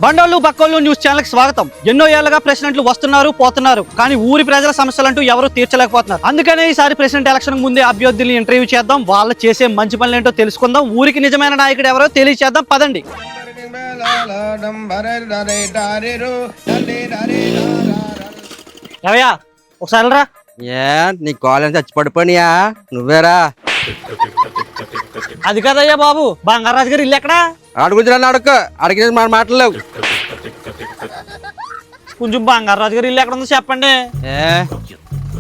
బండోళ్ళు బక్కోళ్ళు news channel కి స్వాగతం. ఎన్నో ఏళ్లుగా ప్రెసిడెంట్లు వస్తున్నారు పోతున్నారు, కానీ ఊరి ప్రజల సమస్యలంటూ ఎవరు తీర్చలేకపోతున్నారు. అందుకనే ఈసారి ప్రెసిడెంట్ ఎలక్షన్ ముందే అభ్యర్థుల్ని ఇంటర్వ్యూ చేద్దాం, వాళ్ళు చేసే మంచి పనులు ఏంటో తెలుసుకుందాం, ఊరికి నిజమైన నాయకుడు ఎవరో తెలియచేద్దాం. పదండి. ఏవయ్యా ఒకసారి రా. నీ కాలేజ్ చచ్చిపడిపోయినాయా? నువ్వేరా? అది కదయ్యా బాబు, బంగారాజు గారు ఇల్లు ఎక్కడా? అడుగుతున్నా అడుక్క అడిగిన మన మాటలేవు. కొంచెం బంగారాజు గారు ఇల్లు ఎక్కడ ఉందో చెప్పండి.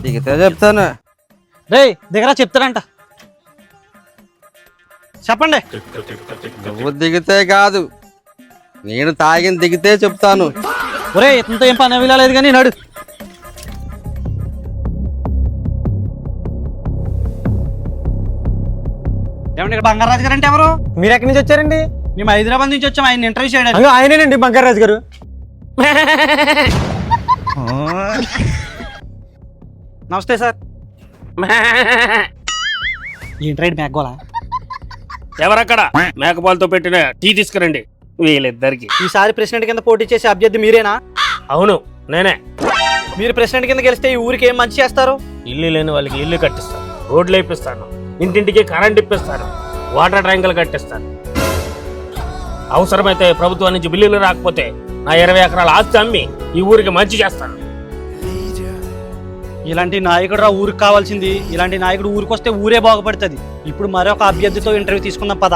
దిగితే చెప్తాను. రే దిగరా చెప్తాడంట, చెప్పండి. నువ్వు దిగితే కాదు, నేను తాగిన దిగితే చెప్తాను. ఒరే ఇంత ఏం పని అవిలేదు కానీ నడు. ఏమంటే ఇక్కడ బంగారాజు గారు అంటే ఎవరు? మీరు ఎక్కడి నుంచి వచ్చారండి? మేము హైదరాబాద్ నుంచి వచ్చాము, ఆయన ఇంటర్వ్యూ చేయడానికి. ఆయనేనండి బంగారాజు గారు. నమస్తే సార్. ఏంట్రైడ్ మేఘగోళ? ఎవరక్కడ మేకపాలతో పెట్టిన టీ తీసుకురండి వీళ్ళిద్దరికి. ఈసారి ప్రెసిడెంట్ కింద పోటీ చేసే అభ్యర్థి మీరేనా? అవును నేనే. మీరు ప్రెసిడెంట్ కింద గెలిస్తే ఈ ఊరికి ఏం మంచి చేస్తారు? ఇల్లు లేని వాళ్ళకి ఇల్లు కట్టిస్తాను, రోడ్లు వేపిస్తాను, ఇంటింటికి కరెంట్ ఇప్పిస్తాను, వాటర్ ట్యాంకులు కట్టిస్తాను. అవసరమైతే ప్రభుత్వం నుంచి బిల్లులు రాకపోతే నా 20 ఎకరాల ఆస్తి అమ్మి ఈ ఊరికి మంచి చేస్తాను. ఇలాంటి నాయకుడు రా ఊరికి కావాల్సింది. ఇలాంటి నాయకుడు ఊరికి వస్తే ఊరే బాగుపడుతుంది. ఇప్పుడు మరొక అభ్యర్థితో ఇంటర్వ్యూ తీసుకుందాం పద.